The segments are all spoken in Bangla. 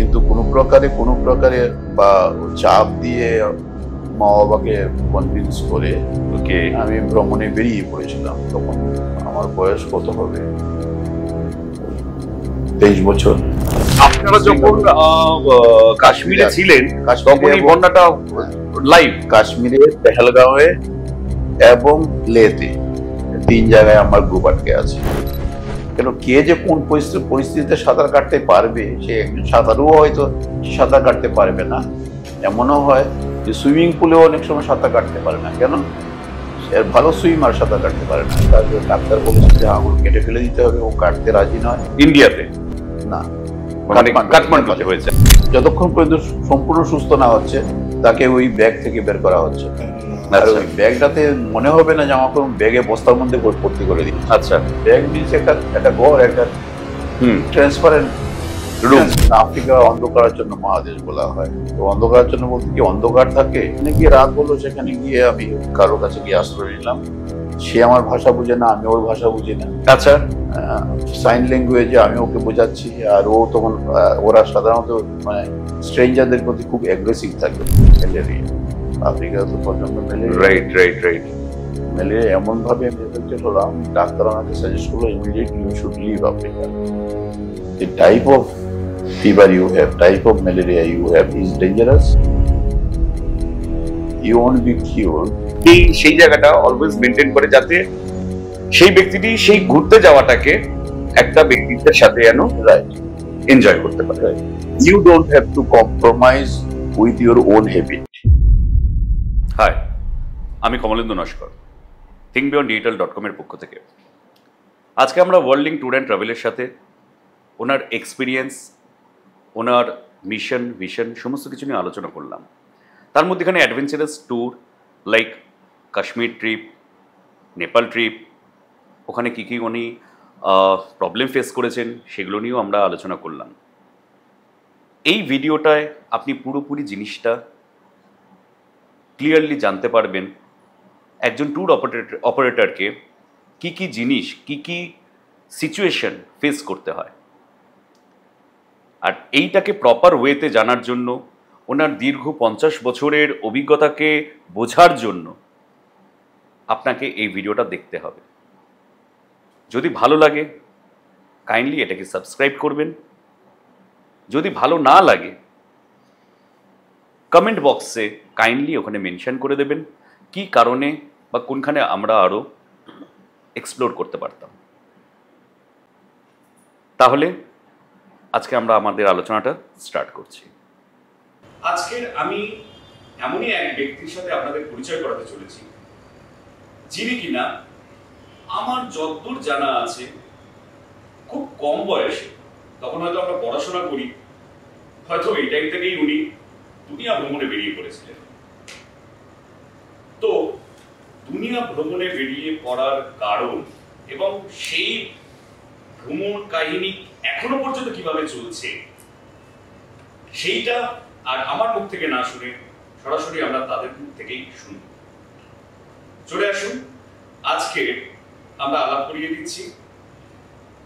কিন্তু কোনো প্রকারে বা চাপ দিয়ে মা বাবাকে কনভিন্স করে আমি ভ্রমণে বেরিয়ে পড়েছিলাম। তখন আমার বয়স কত হবে, 23 বছর। আপনারা যখন কাশ্মীরে ছিলেন তখন এই বন্যাটা লাইভ কাশ্মীরে, পেহেলগাঁওয়ে এবং লেতে 3 জায়গায় আমার গ্রুপ আটকে আছে। কেন, কে যে কোন পরিস্থিতিতে সাঁতার কাটতে পারবে, সে একজন সাঁতারুও হয়তো সাঁতার কাটতে পারবে না। এমনও হয় যে সুইমিং পুলেও অনেক সময় সাঁতার কাটতে পারে না। কেন, এর ভালো সুইমার সাঁতার কাটতে পারে না। তারপরে ডাক্তার বলেছে যে আঙুল কেটে ফেলে দিতে হবে, ও কাটতে রাজি নয়। ইন্ডিয়াতে না, কাঠমান্ডুতে হয়েছে। যতক্ষণ পর্যন্ত সম্পূর্ণ সুস্থ না হচ্ছে তাকে ওই ব্যাগ থেকে বের করা হচ্ছে। আর ওই ব্যাগটাতে মনে হবে না যে আমার কোনো ব্যাগে বস্তার মধ্যে ভর্তি করে দিই। আচ্ছা, ব্যাগ মিনস একটা ঘর, একটা ট্রান্সপারেন্ট রুম। আফ্রিকা অন্ধকারের জন্য মহাদেশ বলা হয়। তো অন্ধকারের জন্য বলতে কি, অন্ধকার থাকে, এখানে গিয়ে রাত হলো, সেখানে গিয়ে আমি কারোর কাছে গিয়ে আশ্রয় নিলাম। সে আমার ভাষা বুঝে না, আমি ওর ভাষা বুঝি না। আচ্ছা, সাইন ল্যাঙ্গুয়েজে আমি ওকে বোঝাচ্ছি, আর ও তখন ওরা সাধারণত মানে স্ট্রেঞ্জারদের প্রতি খুব অ্যাগ্রেসিভ থাকে। ম্যালেরিয়া আফ্রিকা তো প্রচন্ড ম্যালেরিয়া এমন ভাবে আমি এফেক্টেড হলাম, ডাক্তার আমাকে সাজেস্ট করলো immediately you should leave Africa. The type of fever you have, type of malaria you have is dangerous. You won't be cured. সেই জায়গাটা অলওয়েজ মেনটেন করে যাতে সেই ব্যক্তিটি সেই ঘুরতে যাওয়াটাকে একটা ব্যক্তিত্বের সাথে যেন এনজয় করতে পারে। You don't have to compromise with your own habit. Hi, আমি কমলেন্দু নস্কর, thinkbeyonddigital.com এর পক্ষ থেকে। আজকে আমরা ওয়ার্ল্ড লিঙ্ক ট্যুর অ্যান্ড ট্রাভেলের সাথে ওনার এক্সপিরিয়েন্স, ওনার মিশন, ভিশন সমস্ত কিছু নিয়ে আলোচনা করলাম। তার মধ্যে এখানে adventurous tour like Kashmir trip, Nepal trip, ওখানে কী কী উনি প্রবলেম ফেস করেছেন সেগুলো নিয়েও আমরা আলোচনা করলাম। এই ভিডিওটায় আপনি পুরোপুরি জিনিসটা ক্লিয়ারলি জানতে পারবেন একজন ট্যুর অপারেটরকে কী কী জিনিস, কী কী সিচুয়েশন ফেস করতে হয়। আর এইটাকে প্রপার ওয়েতে জানার জন্য, ওনার দীর্ঘ 50 বছরের অভিজ্ঞতাকে বোঝার জন্য আপনাকে এই ভিডিওটা দেখতে হবে। যদি ভালো লাগে কাইন্ডলি এটাকে সাবস্ক্রাইব করবেন। যদি ভালো না লাগে কমেন্ট বক্সে কাইন্ডলি ওখানে মেনশন করে দেবেন কি কারণে বা কোনখানে আমরা আরও এক্সপ্লোর করতে পারতাম। তাহলে আজকে আমরা আমাদের আলোচনাটা স্টার্ট করছি। আজকের আমি এমনই এক ব্যক্তির সাথে আপনাদের পরিচয় করাতে চলেছি, যিনি কিনা আমার যতদূর জানা আছে খুব কম বয়সে, তখন হয়তো আমরা পড়াশোনা করি, হয়তো এই টাইম থেকেই উনি দুনিয়া ভ্রমণে বেরিয়ে পড়েছিলেন। তো দুনিয়া ভ্রমণে বেরিয়ে পড়ার কারণ এবং সেই ভ্রমণ কাহিনী এখনো পর্যন্ত কিভাবে চলছে সেইটা আর আমার মুখ থেকে না শুনে সরাসরি আমরা তাদের মুখ থেকেই শুনব। চলে আসুন, আজকে আমরা আলাপ করিয়ে দিচ্ছি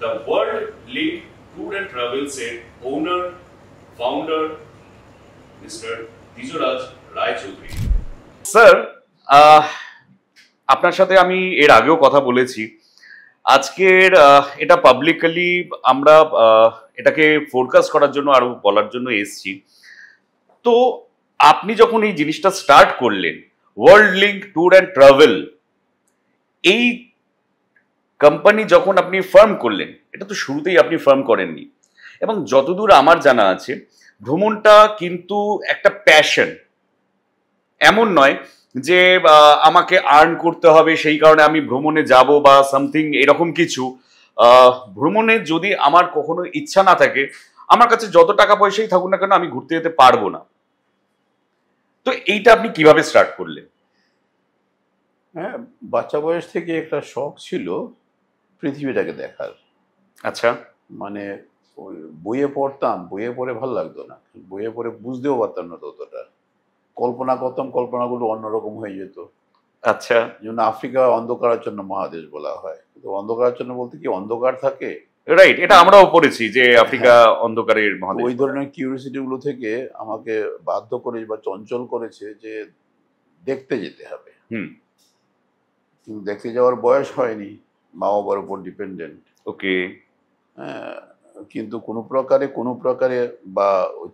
the world link tour and travels এর ওনার, ফাউন্ডার মিস্টার দ্বিজরাজ রায়চৌধুরী। স্যার, আপনার সাথে আমি এর আগেও কথা বলেছি। আজকের এটা পাবলিকলি আমরা এটাকে ফোরকাস্ট করার জন্য আরো বলার জন্য এসেছি। তো আপনি যখন এই জিনিসটা স্টার্ট করলেন, world link tour and travel, এই কোম্পানি যখন আপনি ফার্ম করলেন, এটা তো শুরুতেই আপনি ফার্ম করেননি, এবং যতদূর আমার জানা আছে ভ্রমণটা কিন্তু একটা প্যাশন। এমন নয় যে আমাকে আর্ন করতে হবে সেই কারণে আমি ভ্রমণে যাব বা সামথিং এরকম কিছু। ভ্রমণে যদি আমার কখনো ইচ্ছা না থাকে, আমার কাছে যত টাকা পয়সাই থাকুক না কেন, আমি ঘুরতে যেতে পারবো না। তো এইটা আপনি কিভাবে স্টার্ট করলেন? হ্যাঁ, বাচ্চা বয়স থেকে একটা শখ ছিল পৃথিবীটাকে দেখার। আচ্ছা, মানে ওই বইয়ে পড়তাম, বইয়ে পড়ে ভালো লাগতো না, বইয়ে পড়ে বুঝতেও পারতাম না ততটা। কল্পনা করতাম, কল্পনাগুলো অন্যরকম হয়ে যেত। আচ্ছা, যেমন আফ্রিকা অন্ধকারের জন্য মহাদেশ বলা হয়। তো অন্ধকারের জন্য বলতে কি, অন্ধকার থাকে, রাইট, এটা আমরাও পড়েছি যে আফ্রিকা অন্ধকারের মহাদেশ। ওই ধরনের কিউরিয়াসিটি গুলো থেকে আমাকে বাধ্য করে বা চঞ্চল করেছে যে দেখতে যেতে হবে। হুম। কিন্তু দেখতে যাওয়ার বয়স হয়নি, মা বাবার উপর ডিপেন্ডেন্ট। ওকে। কিন্তু কোনো প্রকারে বা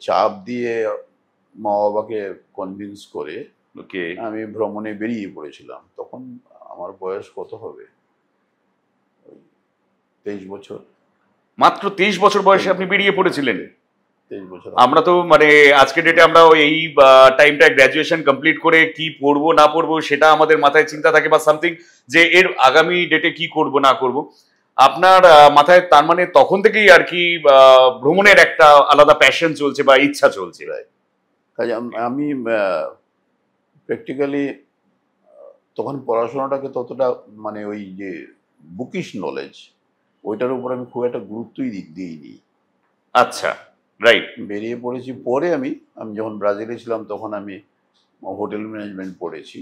চাপ দিয়ে মা বাবাকে কনভিন্স করে ওকে। আমি ভ্রমণে বেরিয়ে পড়েছিলাম। তখন আমার বয়স কত হবে, 23 বছর। মাত্র 23 বছর বয়সে আপনি বেরিয়ে পড়েছিলেন? 23 বছর। আমরা তো মানে আজকের ডেটে আমরা এই টাইমটা গ্র্যাজুয়েশন কমপ্লিট করে কি পড়বো না পড়বো সেটা আমাদের মাথায় চিন্তা থাকে বা সামথিং, যে এর আগামী ডেটে কি করব না করব। আপনার মাথায় তার মানে তখন থেকেই আর কি ভ্রমণের একটা আলাদা প্যাশন চলছে বা ইচ্ছা চলছে। কাজে আমি প্র্যাকটিক্যালি তখন পড়াশোনাটাকে ততটা মানে ওই যে বুকিশ নলেজ ওইটার উপর আমি খুব একটা গুরুত্বই দিইনি। আচ্ছা, রাইট। বেরিয়ে পড়েছি পরে আমি যখন ব্রাজিলে ছিলাম তখন আমি হোটেল ম্যানেজমেন্ট পড়েছি।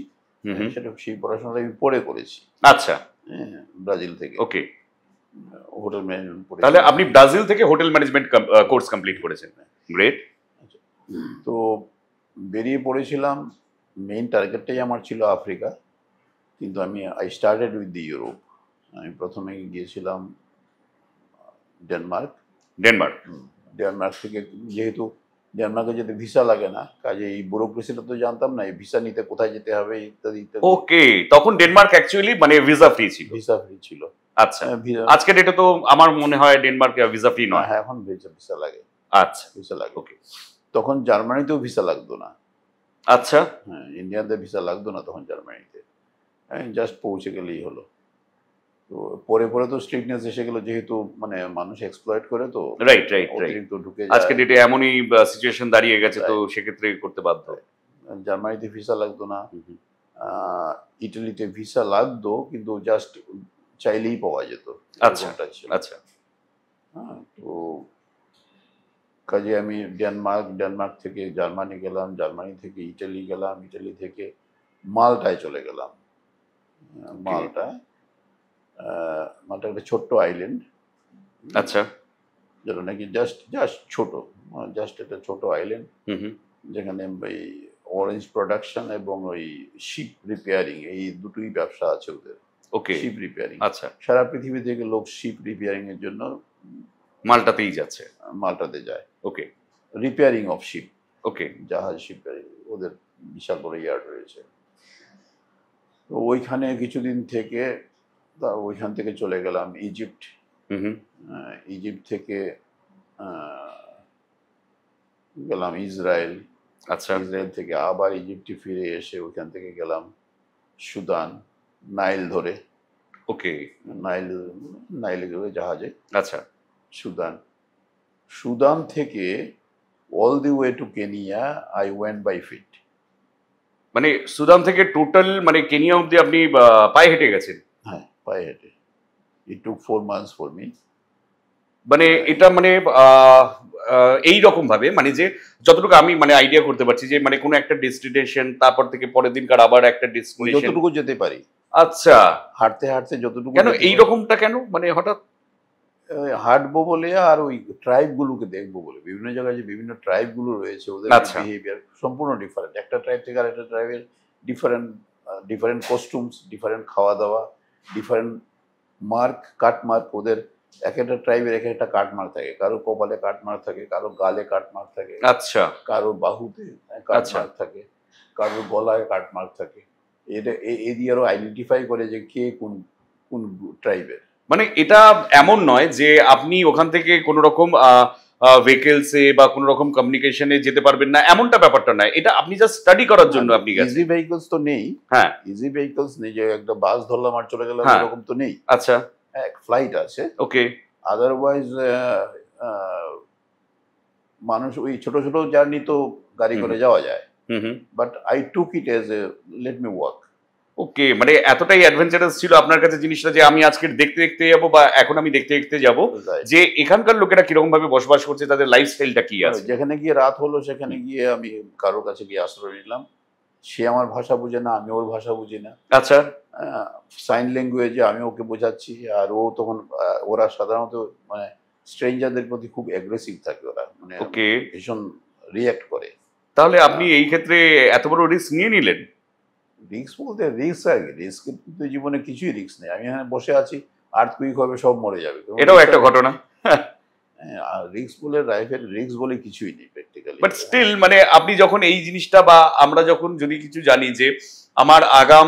সেটা সেই পড়াশোনাটা আমি পরে করেছি। আচ্ছা, ব্রাজিল থেকে। ওকে। হোটেল ম্যানেজমেন্ট পড়েছি। তাহলে আপনি ব্রাজিল থেকে হোটেল ম্যানেজমেন্ট কোর্স কমপ্লিট করেছেন। গ্রেট। তো বেরিয়ে পড়েছিলাম, মেইন টার্গেটটাই আমার ছিল আফ্রিকা, কিন্তু I started with the Europe. আমি প্রথমে গিয়েছিলাম ডেনমার্ক থেকে, যেহেতু ডেনমার্কে যেতে ভিসা লাগে না, কাজে এই ব্যুরোক্রেসিটা তো জানতাম না, এই ভিসা নিতে কোথায় যেতে হবে ইত্যাদি ইত্যাদি। ওকে, তখন ডেনমার্ক অ্যাকচুয়ালি মানে ভিসা ফ্রি ছিল। ভিসা ফ্রি ছিল। আচ্ছা, আজকে ডেটে তো আমার মনে হয় ডেনমার্ক ভিসা ফ্রি নয়। হ্যাঁ, এখন ভিসা লাগে। আচ্ছা, ভিসা লাগে। ওকে। তখন জার্মানিতেও ভিসা লাগতো না। আচ্ছা। হ্যাঁ, ইন্ডিয়াতে ভিসা লাগতো না তখন জার্মানিতে, জাস্ট পৌঁছে গেলেই হলো। তো পরে তো স্ট্রিক্টনেস এসে গেল, যেহেতু মানে মানুষ এক্সপ্লয়েট করে, তো রাইট অতিরিক্ত ঢুকে যায়। আজকে ডেটে এমনই সিচুয়েশন দাঁড়িয়ে গেছে, তো সেক্ষেত্রে করতে বাধ্য। জার্মানিতে ভিসা লাগতো না, ইটালিতে ভিসা লাগতো, কিন্তু জাস্ট চাইলেই পাওয়া যেত। আচ্ছা আচ্ছা। তো কাজে আমি ডেনমার্ক থেকে জার্মানি গেলাম, জার্মানি থেকে ইটালি গেলাম, ইটালি থেকে মাল্টায় চলে গেলাম। মাল্টা একটা ছোট্ট আইল্যান্ড। আচ্ছা। যেটা নাকি জাস্ট একটা ছোট আইল্যান্ড, যেখানে ওই অরেঞ্জ প্রোডাকশন এবং ওই শিপ রিপেয়ারিং, এই দুটোই ব্যবসা আছে ওদের। ওকে। Ship repairing. আচ্ছা। সারা পৃথিবী থেকে লোক শিপ রিপেয়ারিং এর জন্য মাল্টাতেই যাচ্ছে। মাল্টাতে যায়। Okay. Repairing of ship. Okay. জাহাজ শিপ, ওদের বিশাল বড় ইয়ার্ড রয়েছে। তো ওইখানে কিছুদিন থেকে ওইখান থেকে চলে গেলাম ইজিপ্ট। ইজিপ্ট থেকে গেলাম ইসরায়েল। আচ্ছা। ইসরায়েল থেকে আবার ইজিপ্টে ফিরে এসে ওইখান থেকে গেলাম সুদান, নাইল ধরে। ওকে। নাইলে ধরে জাহাজে। আচ্ছা। সুদান থেকে all the way to Kenya I went by feet. মানে সুদান থেকে টোটাল মানে কেনিয়া অবধি আপনি পায়ে হেঁটে গেছেন? হ্যাঁ, পায়ে হেঁটে। It took 4 months for me. মানে এটা মানে এই রকম ভাবে, মানে যে যতটুকু আমি মানে আইডিয়া করতে পারছি, যে মানে কোনো একটা ডেস্টিনেশন, তারপর থেকে পরের দিনকার আবার একটা ডেস্টিনেশন, যতটুকু যেতে পারি। আচ্ছা। হাঁটতে যতটুকু। কেন এই রকমটা কেন, মানে হঠাৎ হাঁটবো বলে আর ওই ট্রাইব গুলোকে দেখবো বলে। বিভিন্ন জায়গায় যে বিভিন্ন ট্রাইব গুলো রয়েছে, ওদের বিহেভিয়ার সম্পূর্ণ ডিফারেন্ট। একটা ট্রাইব থেকে আরেকটা ট্রাইবের ডিফারেন্ট কস্টিউমস, ডিফারেন্ট খাওয়া দাওয়া, ডিফারেন্ট কাট মার্ক। ওদের এক একটা ট্রাইবের এক একটা কাট মার্ক থাকে। কারো কপালে কাট মার্ক থাকে, কারো গালে কাট মার্ক থাকে। আচ্ছা। কারো বাহুতে কাট মার্ক থাকে, কারো গলায় কাট মার্ক থাকে। এটা এই দিয়ে আরো আইডেন্টিফাই করে যে কে কোন ট্রাইবের। মানে এটা এমন নয় যে আপনি ওখান থেকে কোনো রকম ভেহিকলসে বা কোনো রকম কমিউনিকেশনে যেতে পারবেন না, এমনটা ব্যাপারটা নয়। এটা আপনি জাস্ট স্টাডি করার জন্য আপনি গেছেন। ইজি ভেহিকলস তো নেই। হ্যাঁ, ইজি ভেহিকলস নেই যে একটা বাস ধরলাম আর চলে গেলাম, এরকম তো নেই। আচ্ছা। এক ফ্লাইট আছে। ওকে। আদারওয়াইজ মানুষ ওই ছোট ছোট জার্নি তো গাড়ি করে যাওয়া যায়। But I took it as a let me walk. Okay, মানে এতটাই অ্যাডভেঞ্চারাস ছিল আপনার কাছে জিনিসটা যে আমি আজকে দেখতে যাবো, বা এখন আমি দেখতে যাবো যে এখানকার লোকেরা কিরকম ভাবে বসবাস করছে, তাদের লাইফস্টাইলটা কি আছে। যেখানে গিয়ে রাত হলো সেখানে গিয়ে আমি কারোর কাছে গিয়ে আশ্রয় নিলাম। সে আমার ভাষা বুঝে না, আমি ওর ভাষা বুঝি না। আচ্ছা। সাইন ল্যাঙ্গুয়েজে আমি ওকে বোঝাচ্ছি, আর ও তখন ওরা সাধারণত মানে স্ট্রেঞ্জারদের প্রতি খুব অ্যাগ্রেসিভ থাকে, ওরা মানে ওকে, ভীষণ রিয়্যাক্ট করে। তাহলে আপনি এই ক্ষেত্রে এত বড় রিস্ক নিয়ে নিলেন? রিস্ক বলতে রিস্ক আর কি, রিস্ক কিন্তু জীবনে কিছুই রিস্ক নেই। আমি এখানে বসে আছি, আর্থকুইক হবে, সব মরে যাবে, এটাও একটা ঘটনা। আর রিস্ক বলে লাইফের রিস্ক বলে কিছুই নেই প্র্যাকটিক্যালি। বাট স্টিল মানে আপনি যখন এই জিনিসটা, বা আমরা যখন যদি কিছু জানি যে আমার আগাম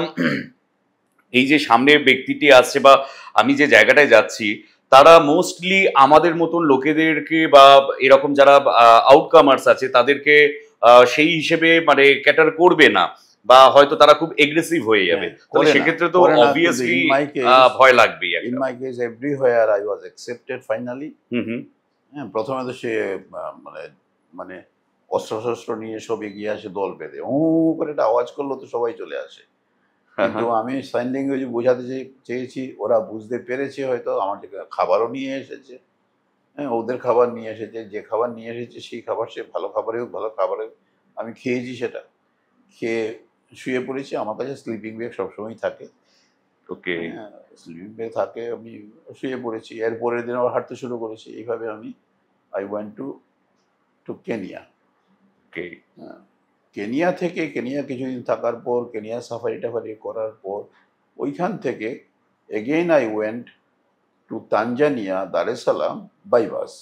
এই যে সামনে ব্যক্তিটি আসছে বা আমি যে জায়গাটায় যাচ্ছি, তারা মোস্টলি আমাদের মতন লোকেদেরকে বা এরকম যারা আউটকামার্স আছে তাদেরকে সেই হিসেবে মানে ক্যাটার করবে না, বা হয়তো তারা খুব এগ্রেসিভ হয়ে যাবে। তাহলে সেক্ষেত্রে তো অবভিয়াসলি ভয় লাগবেই। In my case everywhere I was accepted finally. হ্যাঁ, প্রথমে তো সে মানে মানে অস্ত্র নিয়ে সব এগিয়ে আসে দল বেঁধে, ও করে একটা আওয়াজ করলো তো সবাই চলে আসে। কিন্তু আমি সাইন ল্যাঙ্গুয়েজে বোঝাতে চেয়েছি, ওরা বুঝতে পেরেছে, হয়তো আমার খাবারও নিয়ে এসেছে। হ্যাঁ, ওদের খাবার নিয়ে এসেছে, যে খাবার নিয়ে এসেছে সেই খাবার, সে ভালো খাবারে হোক ভালো খাবারে আমি খেয়েছি, সেটা খেয়ে শুয়ে পড়েছি। আমার কাছে স্লিপিং ব্যাগ সবসময় থাকে। ওকে, স্লিপিং ব্যাগ থাকে, আমি শুয়ে পড়েছি। এর পরের দিন আবার হাঁটতে শুরু করেছি। এইভাবে আমি I went two Kenya. Okay, Kenya থেকে, কেনিয়া কিছুদিন থাকার পর, কেনিয়া সাফারি টাফারি করার পর, ওইখান থেকে again I went two Tanzania, দার এস সালাম বাই বাস।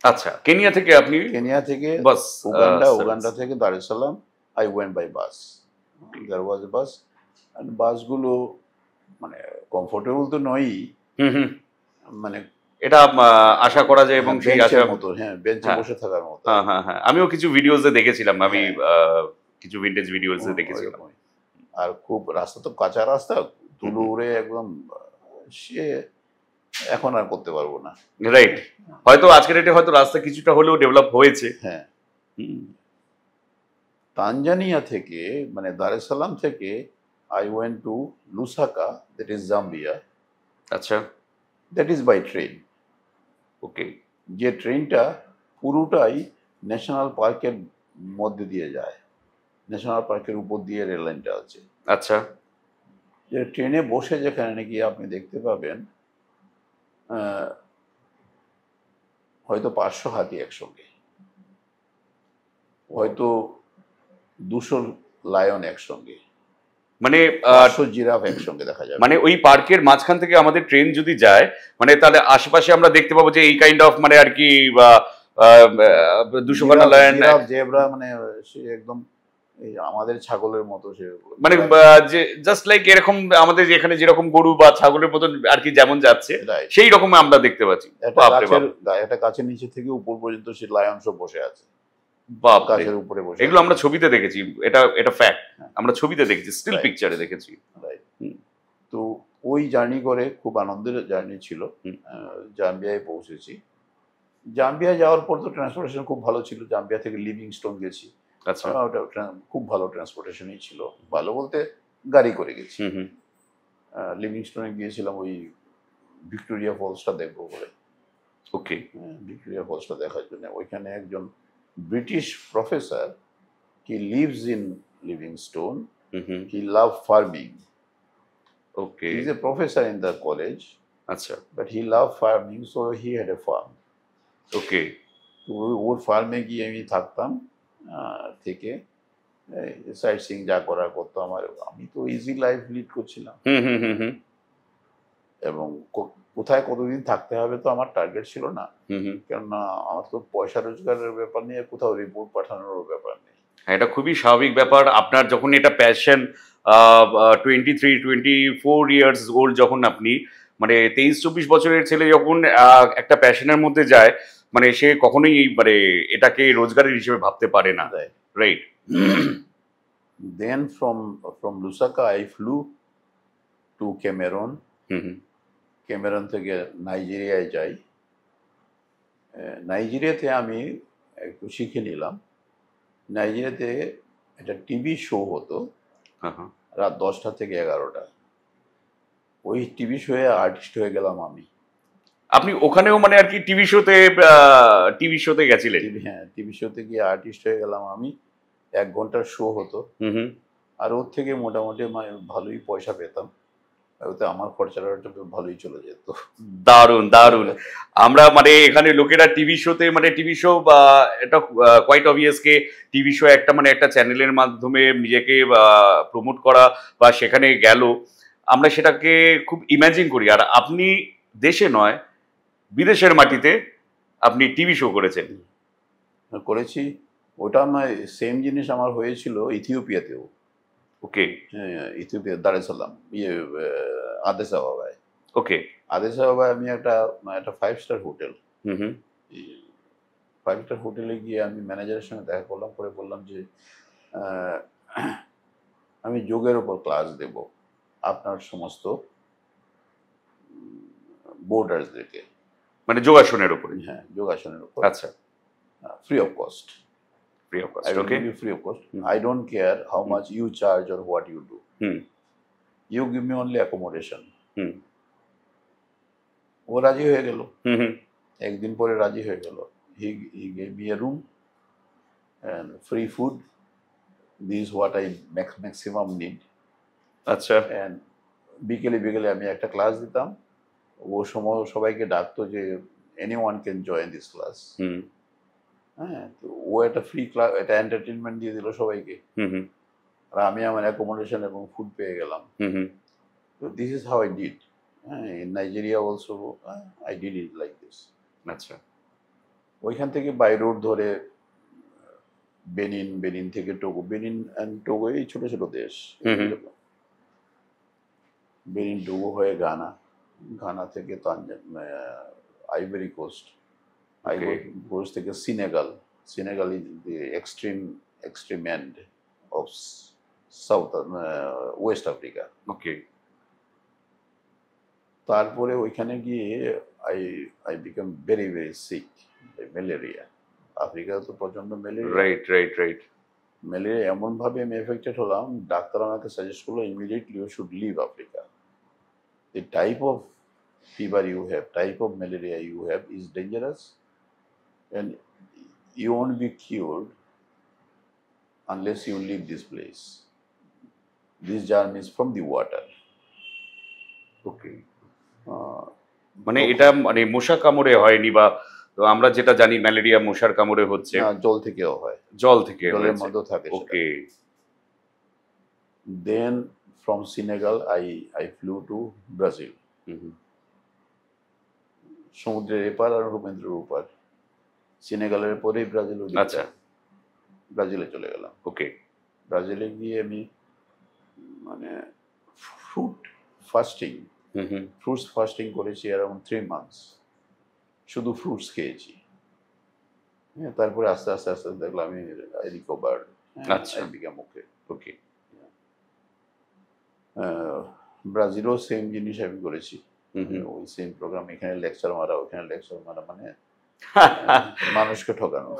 আচ্ছা, কেনিয়া থেকে আপনি? কেনিয়া থেকে বাস, উগান্ডা থেকে Dar es Salaam I went by bus. There was a bus, and বাসগুলো মানে কমফোর্টেবল তো নয়ই, মানে এটা আশা করা যায়, এবং সেই আশার মতো, হ্যাঁ, বেঞ্চে বসে থাকার মতো। হ্যাঁ, আমিও কিছু ভিডিওসে দেখেছিলাম, আমি কিছু ভিন্টেজ ভিডিওসে দেখেছিলাম। আর খুব রাস্তা তো কাঁচা রাস্তা, ধুলো উড়ে একদম, সে এখন আর করতে পারবো না। রাইট, হয়তো আজকের ডেটে হয়তো রাস্তা কিছুটা হলেও ডেভেলপ হয়েছে। হ্যাঁ, তানজানিয়া থেকে মানে দার এস সালাম থেকে I went to Lusaka, that is Zambia. আচ্ছা, that is by train. Okay, যে ট্রেনটা পুরোটাই ন্যাশনাল পার্কের মধ্যে দিয়ে যায়, ন্যাশনাল পার্কের উপর দিয়ে রেল লাইনটা আছে। আচ্ছা, যে ট্রেনে বসে যেখানে নাকি আপনি দেখতে পাবেন হয়তো 500 হাতি একসঙ্গে, হয়তো 200 লায়ন একসঙ্গে, মানে 500 জিরাফ একসঙ্গে দেখা যাবে। মানে ওই পার্কের মাঝখান থেকে আমাদের ট্রেন যদি যায়, মানে তাহলে আশেপাশে আমরা দেখতে পাবো যে এই কাইন্ড অফ মানে আর কি 200 খানা লায়ন, জেব্রা, মানে সে একদম এই আমাদের ছাগলের মতো, সে মানে যে জাস্ট লাইক এরকম আমাদের এখানে যেরকম গরু বা ছাগলের মতন আর কি যেমন যাচ্ছে, সেই রকম আমরা দেখতে পাচ্ছি। একটা গাছের নিচে থেকে উপর পর্যন্ত সে লায়ন সব বসে আছে, বাপ, গাছের উপরে বসে। এগুলো আমরা ছবিতে দেখেছি, এটা ফ্যাক্ট, আমরা ছবিতে দেখেছি, স্টিল পিকচারে দেখেছি। তো ওই জার্নি করে খুব আনন্দের জার্নি ছিল। জাম্বিয়ায় পৌঁছেছি। জাম্বিয়া যাওয়ার পর তো ট্রান্সপোর্টেশন খুব ভালো ছিল। জাম্বিয়া থেকে লিভিংস্টোন গেছি। আচ্ছা, ওটা খুব ভালো ট্রান্সপোর্টেশনই ছিল। ভালো বলতে গাড়ি করে গেছি। লিভিংস্টোনে গিয়েছিলাম ওই ভিক্টোরিয়া ফলসটা দেখবো বলে। ওকে, ভিক্টোরিয়া ফলসটা দেখার জন্য। ওইখানে একজন British professor, he lives in Livingstone, he love farming. Okay, he is a professor in the college. আচ্ছা, but he love farming, so he had a farm. Okay, তো ওর ফার্মে গিয়ে আমি থাকতাম, থেকে সাইট সিং যা করার করতো। আমি তো ইজি লাইফ লিড করছিলাম, এবং কোথায় কতদিন থাকতে হবে তো আমার টার্গেট ছিল না, কেননা আমার তো পয়সা রোজগারের ব্যাপার নিয়ে কোথাও রিপোর্ট পাঠানোর ব্যাপার নেই। এটা খুবই স্বাভাবিক ব্যাপার। আপনার যখন এটা প্যাশন, 23-24 ইয়ার্স ওল্ড যখন আপনি, মানে 23-24 বছরের ছেলে যখন একটা প্যাশনের মধ্যে যায়, মানে সে কখনোই মানে এটাকে রোজগারের হিসেবে ভাবতে পারে না। Right. Then from Lusaka I flew to Cameroon. Cameroon থেকে নাইজেরিয়ায় যাই। নাইজেরিয়াতে আমি একটু শিখে নিলাম। নাইজেরিয়াতে একটা টিভি শো হতো রাত 10টা থেকে 11টা। ওই টিভি শোয়ে আর্টিস্ট হয়ে গেলাম আমি। আপনি ওখানেও মানে আর কি টিভি শোতে গেছিলেন? হ্যাঁ, টিভি শোতে গিয়ে আর্টিস্ট হয়ে গেলাম আমি। 1 ঘন্টার শো হতো। আর ওর থেকে মোটামুটি মানে ভালোই পয়সা পেতাম, ওতে আমার খরচাটা ভালোই চলে যেত। দারুণ দারুণ। আমরা মানে এখানে লোকেরা টিভি শোতে মানে টিভি শো বা এটা কোয়াইট অবভিয়াসকে টিভি শো একটা মানে একটা চ্যানেলের মাধ্যমে নিজেকে প্রমোট করা বা সেখানে গেল, আমরা সেটাকে খুব ইমাজিন করি। আর আপনি দেশে নয় বিদেশের মাটিতে আপনি টিভি শো করেছেন। করেছি। ওটা আমার সেম জিনিস আমার হয়েছিল ইথিওপিয়াতেও। ওকে ইথিওপিয়া দারেসালাম আদেস আবাবায়। ওকে। আদেস আবাবায় আমি একটা 5 স্টার হোটেল, হুম হুম 5 স্টার হোটেলে গিয়ে আমি ম্যানেজারের সঙ্গে দেখা করলাম, করে বললাম যে আহ, আমি যোগের ওপর ক্লাস দেব আপনার সমস্ত বোর্ডার্সদেরকে। মানে যোগাসনের উপরে। হ্যাঁ, যোগাসনের উপর। আচ্ছা, free of cost. Free of I cost. will okay. give you free of cost. I don't care how much you charge or what you do. Hmm You give me only accommodation. হুম ও রাজি হয়ে গেল, হুম হুম একদিন পরে রাজি হয়ে গেল। He gave me a room and free food. This is what I maximum need. আচ্ছা। And বিকেলে বিকেলে আমি একটা ক্লাস দিতাম। ও সময় সবাইকে ডাকতো যে anyone can join this class. হুম হ্যাঁ, তো ও একটা ফ্রি ক্লাস, একটা এন্টারটেনমেন্ট দিয়ে দিল সবাইকে, হুম হুম আর আমি আমার অ্যাকোমোডেশন এবং ফুড পেয়ে গেলাম। হুম হুম So this is how I did. In Nigeria also, I did it like this. আচ্ছা। ওইখান থেকে বাই রোড ধরে বেনিন, বেনিন থেকে টোগো, বেনিন অ্যান্ড টোগো এই ছোট ছোট দেশ। বেনিন টোগো হয়ে গানা, গানা থেকে আইভরি কোস্ট, আইভরি কোস্ট থেকে Senegal, Senegal is the extreme end of South West Africa. Okay. তারপরে ওইখানে গিয়ে I become very very sick, malaria. Africa তো প্রচন্ড malaria. Right right right. Malaria এমনভাবে আমি এফেক্টেড হলাম, ডাক্তার আমাকে সাজেস্ট করলো immediately you should leave Africa. The type of fever you have, type of malaria you have is dangerous, and you won't be cured unless you leave this place. This germ is from the water. Okay. Uh, মানে এটা মানে মশা কামড়ে হয়নি বা তো আমরা যেটা জানি ম্যালেরিয়া মশার কামড়ে হচ্ছে, না, জল থেকেও হয়, জল থেকে জলের মধ্যে থাকে। ওকে। Then from Senegal I flew to Brazil. সমুদ্রের এপার আর সমুদ্রের ওপার। সিনেগালের পরেই ব্রাজিল। আচ্ছা, ব্রাজিলে চলে গেলাম। ওকে। ব্রাজিলে গিয়ে আমি মানে ফ্রুটস ফাস্টিং করেছি অ্যারাউন্ড 3 months, শুধু ফ্রুটস খেয়েছি। হ্যাঁ, তারপরে আস্তে আস্তে আস্তে দেখলাম আমি আই রিকভার্ড। আচ্ছা, আই বিকাম ওকে। ওকে। ব্রাজিলও সেম জিনিস আমি করেছি, ওই সেম প্রোগ্রাম। এখানে লেকচার মারা, ওখানে লেকচার মারা, মানে মানুষকে ঠকানো।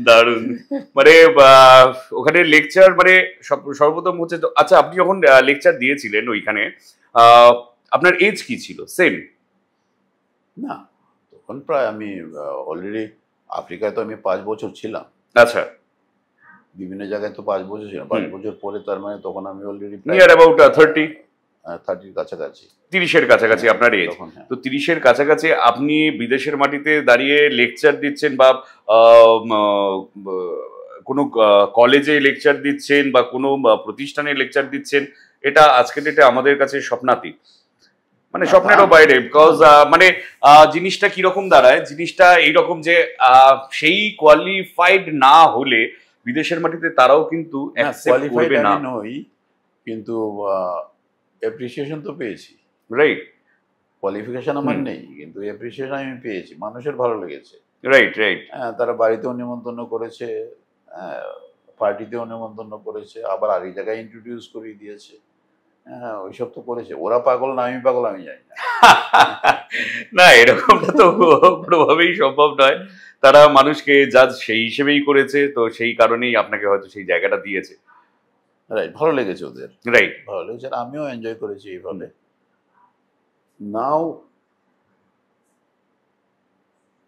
দারুণ। মানে ওখানে লেকচার মানে সর্বপ্রথম হচ্ছে। আচ্ছা, আপনি যখন লেকচার দিয়েছিলেন ওইখানে আপনার এজ কি ছিল? সেম না, তখন প্রায় আমি অলরেডি আফ্রিকায় তো আমি 5 বছর ছিলাম। আচ্ছা, বিভিন্ন জায়গায় তো 5 বছর ছিলাম। 5 বছর পরে তার মানে তখন আমি অলরেডি নিয়ার অ্যাবাউট 30 কাছাকাছি, 30-এর কাছাকাছি আপনার এজ। তো 30-এর কাছাকাছি আপনি বিদেশের মাটিতে দাঁড়িয়ে লেকচার দিচ্ছেন বা কোনো কলেজে লেকচার দিচ্ছেন বা কোনো প্রতিষ্ঠানে লেকচার দিচ্ছেন, এটা আজকের ডেটে আমাদের কাছে স্বপ্নাতীত, মানে স্বপ্নেরও বাইরে। বিকজ মানে জিনিসটা কিরকম দাঁড়ায়, জিনিসটা এইরকম যে সেই কোয়ালিফাইড না হলে বিদেশের মাটিতে তারাও কিন্তু অ্যাকসেপ্ট করবে না। নই, কিন্তু অ্যাপ্রিসিয়েশন তো পেয়েছি। রাইট। কোয়ালিফিকেশন আমার নেই, কিন্তু অ্যাপ্রিসিয়েশন আমি পেয়েছি, মানুষের ভালো লেগেছে। Right right. তারা বাড়িতেও নিমন্ত্রণ করেছে, পার্টিতেও নিমন্ত্রণ করেছে, আবার আরেক জায়গায় ইন্ট্রোডিউস করিয়ে দিয়েছে। হ্যাঁ, ওইসব তো করেছে। ওরা পাগল না আমি পাগল আমি জানি না। না, এরকমটা তো কোনোভাবেই সম্ভব নয়। তারা মানুষকে জাজ সেই হিসেবেই করেছে, তো সেই কারণেই আপনাকে হয়তো সেই জায়গাটা দিয়েছে। রাইট, ভালো লেগেছে ওদের। রাইট, ভালো লেগেছে, আর আমিও এনজয় করেছি এইভাবে। নাও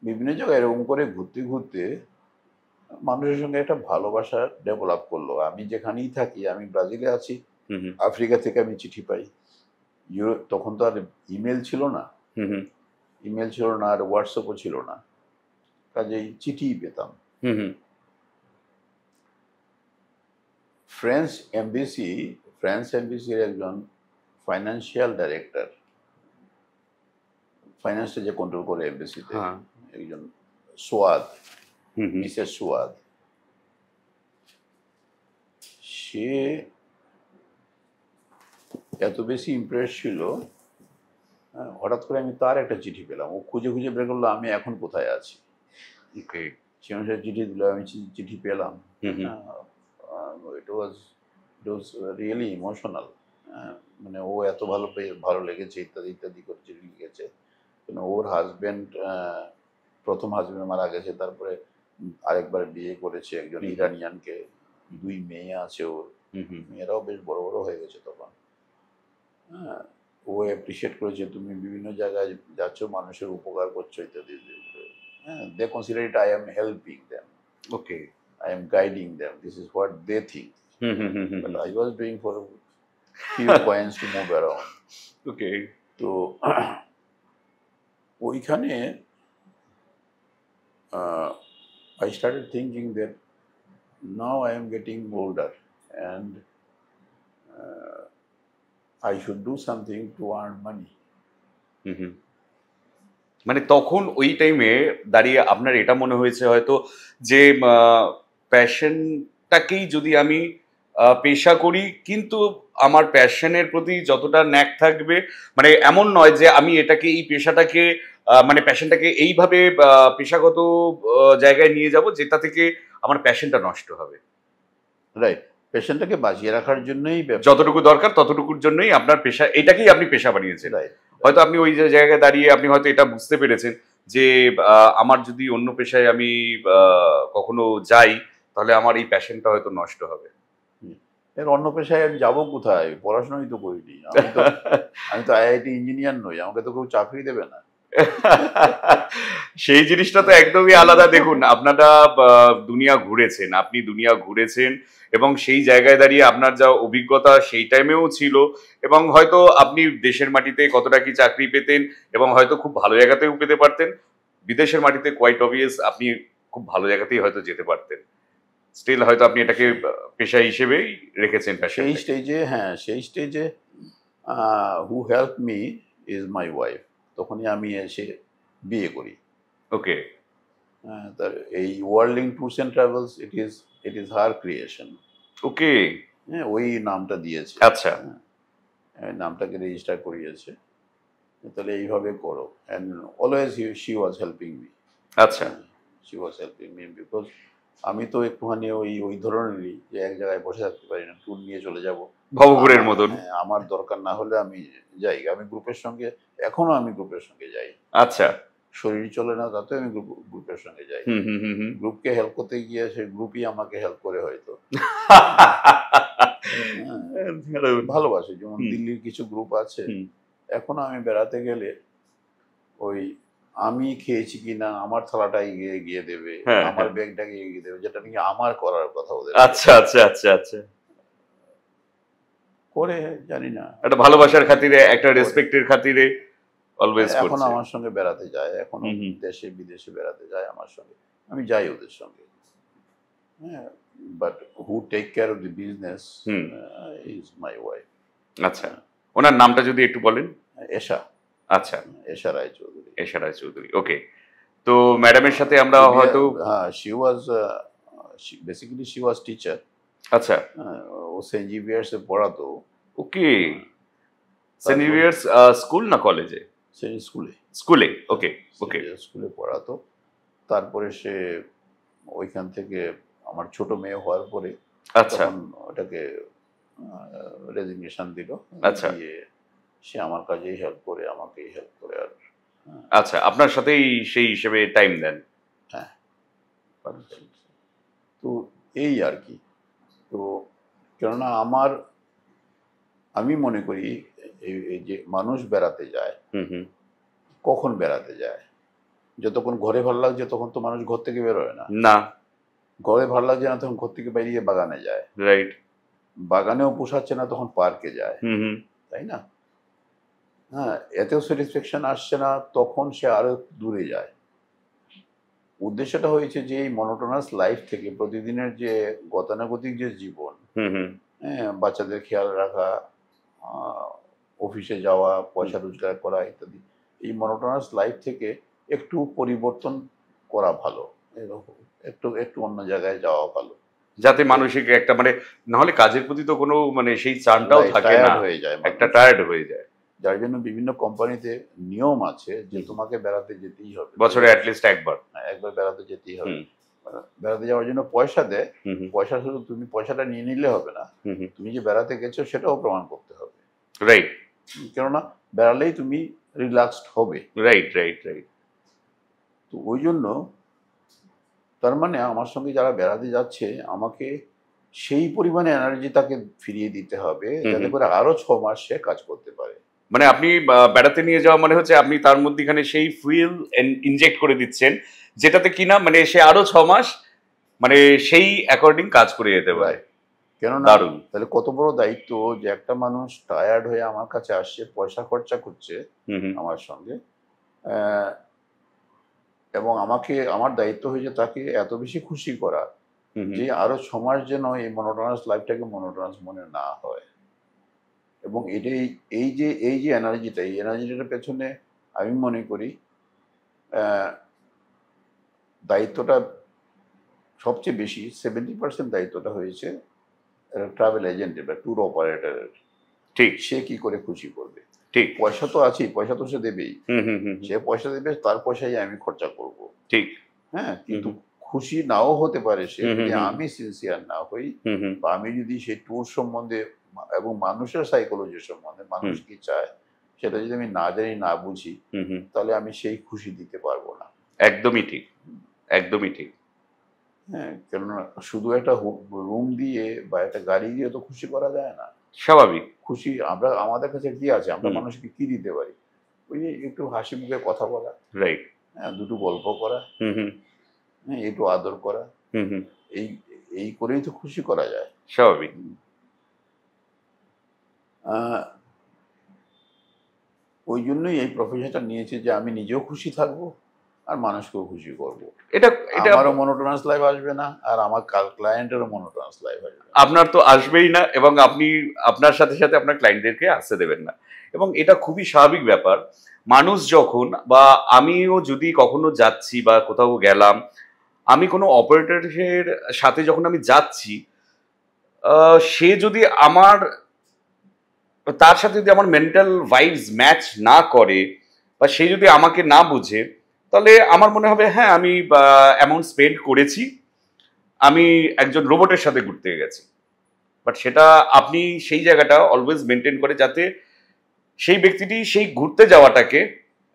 বিভিন্ন জায়গায় এরকম করে ঘুরতে ঘুরতে মানুষের সঙ্গে একটা ভালোবাসা ডেভেলপ করলো। আমি যেখানেই থাকি, আমি ব্রাজিলে আছি, হুম হুম আফ্রিকা থেকে আমি চিঠি পাই। তখন তো আর ইমেল ছিল না, হুম হুম ইমেল ছিল না, আর হোয়াটসঅ্যাপও ছিল না, কাজেই চিঠিই পেতাম। হুম হুম ফ্রেঞ্চ এমবিসি, ফ্রান্স এমবিসির একজন ফাইন্যান্সিয়াল ডাইরেক্টর, ফাইন্যান্সটা যে কন্ট্রোল করে এমবিসিতে, হ্যাঁ একজন সোয়াদ, হুম হুম মিসেস সোয়াদ, সে এত বেশি ইমপ্রেস ছিল, হঠাৎ করে আমি তার একটা চিঠি পেলাম। ও খুঁজে খুঁজে বের করলো আমি এখন কোথায় আছি। ওকে সে অনুসারে চিঠি দিল, আমি চিঠি পেলাম। হুম হুম ইট ওয়াজ রিয়েলি ইমোশনাল। মানে ও এত ভালো লেগেছে, ইত্যাদি ইত্যাদি করে চিঠি লিখেছে। ওর হাজবেন্ড, প্রথম হাজবেন্ড মারা গেছে, তারপরে আরেকবার বিয়ে করেছে একজন ইরানিয়ানকে, 2 মেয়ে আছে ওর, হুম হুম মেয়েরাও বেশ বড় বড় হয়ে গেছে তখন। হ্যাঁ, ও অ্যাপ্রিসিয়েট করেছে, তুমি বিভিন্ন জায়গায় যাচ্ছ, মানুষের উপকার করছো, ইত্যাদি। হ্যাঁ, they consider it I am helping them, okay I am guiding them. This is what they think. Hmm hmm hmm hmm But I was doing for a few coins to move around. ওকে তো ওইখানে I started thinking that now I am getting older and I should do something to earn money. হুম হুম মানে তখন ওই টাইমে দাঁড়িয়ে আপনার এটা মনে হয়েছে হয়তো যে প্যাশনটাকেই যদি আমি পেশা করি, কিন্তু আমার প্যাশনের প্রতি যতটা ন্যাক থাকবে, মানে এমন নয় যে আমি এটাকে এই পেশাটাকে মানে প্যাশনটাকে এইভাবে পেশাগত জায়গায় নিয়ে যাব যেটা থেকে আমার প্যাশনটা নষ্ট হবে। রাইট, পেশেন্টটাকে বাঁচিয়ে রাখার জন্যই যতটুকু দরকার ততটুকুর জন্যই আপনার পেশা, এটাকেই আপনি পেশা বানিয়েছেন। রাইট। হয়তো আপনি ওই যে জায়গায় দাঁড়িয়ে আপনি হয়তো এটা বুঝতে পেরেছেন যে আমার যদি অন্য পেশায় আমি কখনো যাই তাহলে আমার এই প্যাশনটা হয়তো নষ্ট হবে। এর অন্য পেশায় আমি যাবো কোথায়? পড়াশোনাই তো করিনি। আমি তো আইআইটি ইঞ্জিনিয়ার নই, আমাকে তো কেউ চাকরি দেবে না। সেই জিনিসটা তো একদমই আলাদা। দেখুন, আপনারা দুনিয়া ঘুরেছেন, আপনি দুনিয়া ঘুরেছেন এবং সেই জায়গায় দাঁড়িয়ে আপনার যা অভিজ্ঞতা সেই টাইমেও ছিল, এবং হয়তো আপনি দেশের মাটিতে কতটা কি চাকরি পেতেন এবং হয়তো খুব ভালো জায়গাতেও পেতে পারতেন। বিদেশের মাটিতে কোয়াইট অবভিয়াস আপনি খুব ভালো জায়গাতেই হয়তো যেতে পারতেন। স্টিল হয়তো আপনি এটাকে পেশা হিসেবেই রেখেছেন। সেই স্টেজে, হ্যাঁ, সেই স্টেজে who help me is my wife. তখনই আমি এসে বিয়ে করি। ওকে তার এই worlding tours and travels, it is her creation. Okay হ্যাঁ, ওই নামটা দিয়েছে। আচ্ছা নামটাকে রেজিস্টার করিয়েছে, তাহলে এইভাবে করো। And always she was helping me. আচ্ছা she was helping me because আমি তো একটুখানি ওই ধরনেরই, যে এক জায়গায় বসে থাকতে পারি না, ট্যুর নিয়ে চলে যাব ভবঘুরের মতন। হ্যাঁ, আমার দরকার না হলে আমি যাই। আমি গ্রুপের সঙ্গে, এখনো আমি গ্রুপের সঙ্গে যাই। আচ্ছা শরীর চলে না তাতে আমি গ্রুপের সঙ্গে যাই। হুম হুম হুম হুম গ্রুপকে হেল্প করতে গিয়ে সেই গ্রুপই আমাকে হেল্প করে হয়তো। ভালোবাসি, যেমন দিল্লির কিছু গ্রুপ আছে, এখনো আমি বেড়াতে গেলে ওই আমি খেয়েছি কিনা আমার থালাটা এগিয়ে গিয়ে দেবে, আমার ব্যাগটাকে এগিয়ে দেবে, যেটা নাকি আমার করার কথা ওদের। আচ্ছা আচ্ছা আচ্ছা আচ্ছা করে জানি না, একটা ভালোবাসার খাতিরে, একটা রেসপেক্টের খাতিরে অলওয়েজ করছে। এখন আমার সঙ্গে বেড়াতে যায়, এখনো দেশে বিদেশে বেড়াতে যায় আমার সঙ্গে, আমি যাই ওদের সঙ্গে। হ্যাঁ, but who take care of the business is my wife. আচ্ছা, ওনার নামটা যদি একটু বলেন। এশা। আচ্ছা, এশা রায়চৌধুরী। এশা রায়চৌধুরী, ওকে। তো ম্যাডামের সাথে আমরা হয়তো, হ্যাঁ, she was basically she was teacher. আচ্ছা, ও সেন্ট জেভিয়ার্সে পড়াতো। ওকে। সেন্ট জেভিয়ার্স স্কুল না কলেজে? স্কুলে। স্কুলে, ওকে ওকে। স্কুলে পড়াতো। তারপরে সে ওইখান থেকে, আমার ছোট মেয়ে হওয়ার পরে আচ্ছা ওটাকে রেজিগনেশন দিল। আচ্ছা, সে আমার কাজেই হেল্প করে, আমাকেই হেল্প করে। আর আচ্ছা, আপনার সাথেই সেই হিসেবে টাইম দেন। হ্যাঁ, তো এই আর কি। তো কেননা আমি মনে করি এই যে মানুষ বেড়াতে যায়, কখন বেড়াতে যায়? যতক্ষণ ঘরে ভালো লাগছে তখন তো মানুষ ঘর থেকে বেরোয় না। না, ঘরে ভালো লাগছে না তখন ঘর থেকে বেরিয়ে বাগানে যায়, রাইট। বাগানেও পোষাচ্ছে না তখন পার্কে যায়, হুম হুম। তাই না? হ্যাঁ, এতেও স্যাটিসফ্যাকশন আসছে না তখন সে আরো দূরে যায়। উদ্দেশ্যটা হয়েছে যে এই মনোটোনাস লাইফ থেকে প্রতিদিনের যে গতানুগতিক যে জীবন, হুম হুম। হ্যাঁ, বাচ্চাদের খেয়াল রাখা, আহ, অফিসে যাওয়া, পয়সা রোজগার করা ইত্যাদি, এই মনোটোনাস লাইফ থেকে একটু পরিবর্তন করা ভালো, এরকম একটু একটু অন্য জায়গায় যাওয়া ভালো। যাতে মানসিক একটা মানে, নাহলে কাজের প্রতি তো কোনো মানে সেই চানটাও থাকে না, টায়ার্ড হয়ে যায় একটা মানুষ। টায়ার্ড হয়ে যায়। যার জন্য বিভিন্ন কোম্পানিতে নিয়ম আছে যে হুম। তোমাকে বেড়াতে যেতেই হবে, বছরে অ্যাটলিস্ট একবার। হ্যাঁ, একবার বেড়াতে যেতেই হবে। হুম বেড়াতে যাওয়ার জন্য পয়সা দেয়, হুম হুম পয়সা শুধু তুমি পয়সাটা নিয়ে নিলে হবে না, হুম হুম। তুমি যে বেড়াতে গেছো সেটাও প্রমাণ করতে হবে। রাইট কেননা বেড়ালেই তুমি রিল্যাক্সড হবে। Right right right. তো ওই জন্য তার মানে আমার সঙ্গে যারা বেড়াতে যাচ্ছে আমাকে সেই পরিমাণে এনার্জি তাকে ফিরিয়ে দিতে হবে হুম যাতে হুম। করে আরো 6 মাস সে কাজ করতে পারে। মানে আপনি বেড়াতে নিয়ে যাওয়া মানে হচ্ছে আপনি তার মধ্যেখানে সেই ফুয়েল ইনজেক্ট করে দিচ্ছেন, যেটাতে কিনা মানে সে আরো 6 মাস মানে সেই অ্যাকর্ডিং কাজ করে যেতে পারে। Right. কেননা দারুণ। তাহলে কত বড় দায়িত্ব যে একটা মানুষ টায়ার্ড হয়ে আমার কাছে আসছে, পয়সা খরচা করছে হুম হুম আমার সঙ্গে, আহ, এবং আমাকে আমার দায়িত্ব হয়েছে তাকে এত বেশি খুশি করা হুম হুম। যে আরো 6 মাস যেন এই মনোটোনাস লাইফটাকে মনোটোনাস মনে না হয়। এবং এটাই, এই যে এনার্জিটা, এই এনার্জিটার পেছনে আমি মনে করি আহ, দায়িত্বটা সবচেয়ে বেশি 70% দায়িত্বটা হয়েছে ট্রাভেল এজেন্টের বা ট্যুর অপারেটরের। ঠিক সে কি করে খুশি করবে? ঠিক। পয়সা তো আছেই, পয়সা তো সে দেবেই, হুম হুম হুম হুম। সে পয়সা দেবে, তার পয়সাই আমি খরচা করব। ঠিক। হ্যাঁ, হুম কিন্তু হুম খুশি নাও হতে পারে সে হুম হুম যদি হুম আমি সিনসিয়ার না হই, হুম হুম বা আমি যদি সেই ট্যুর সম্বন্ধে এবং মানুষের সাইকোলজি সম্বন্ধে, মানুষ হুম কি চায় সেটা যদি আমি না জানি, না বুঝি, হুম হুম। তাহলে আমি সেই খুশি দিতে পারবো না। একদমই ঠিক, একদমই ঠিক। হ্যাঁ, কেননা শুধু একটা রুম দিয়ে বা একটা গাড়ি দিয়ে তো খুশি করা যায় না। স্বাভাবিক। খুশি আমরা, আমাদের কাছে কি আছে, আমরা হুম। মানুষকে কি দিতে পারি? ওই যে একটু হাসি মুখে কথা বলা, রাইট। হ্যাঁ, দুটো গল্প করা, হুম হুম হ্যাঁ, একটু আদর করা, হুম হুম। এই এই করেই তো খুশি করা যায়। স্বাভাবিক। আহ, ওই জন্যই এই প্রফেশনটা নিয়েছি যে আমি নিজেও খুশি থাকবো আর মানুষকেও খুশি করব। এটা এটা আমারও মনোটোনাস লাইফ আসবে না আর আমার ক্লায়েন্টেরও মনোটোনাস লাইফ আসবে না। আপনার তো আসবেই না, এবং আপনি আপনার সাথে সাথে আপনার ক্লায়েন্টদেরকে আসতে দেবেন না, এবং এটা খুবই স্বাভাবিক ব্যাপার। মানুষ যখন বা আমিও যদি কখনো যাচ্ছি বা কোথাও গেলাম, আমি কোনো অপারেটরের সাথে যখন আমি যাচ্ছি, সে যদি আমার, তার সাথে যদি আমার মেন্টাল ভাইবস ম্যাচ না করে বা সে যদি আমাকে না বুঝে, তাহলে আমার মনে হবে হ্যাঁ আমি অ্যামাউন্ট স্পেন্ড করেছি, আমি একজন রোবটের সাথে ঘুরতে গেছি। বাট সেটা আপনি সেই জায়গাটা অলওয়েজ মেনটেন করে যাতে সেই ব্যক্তিটি সেই ঘুরতে যাওয়াটাকে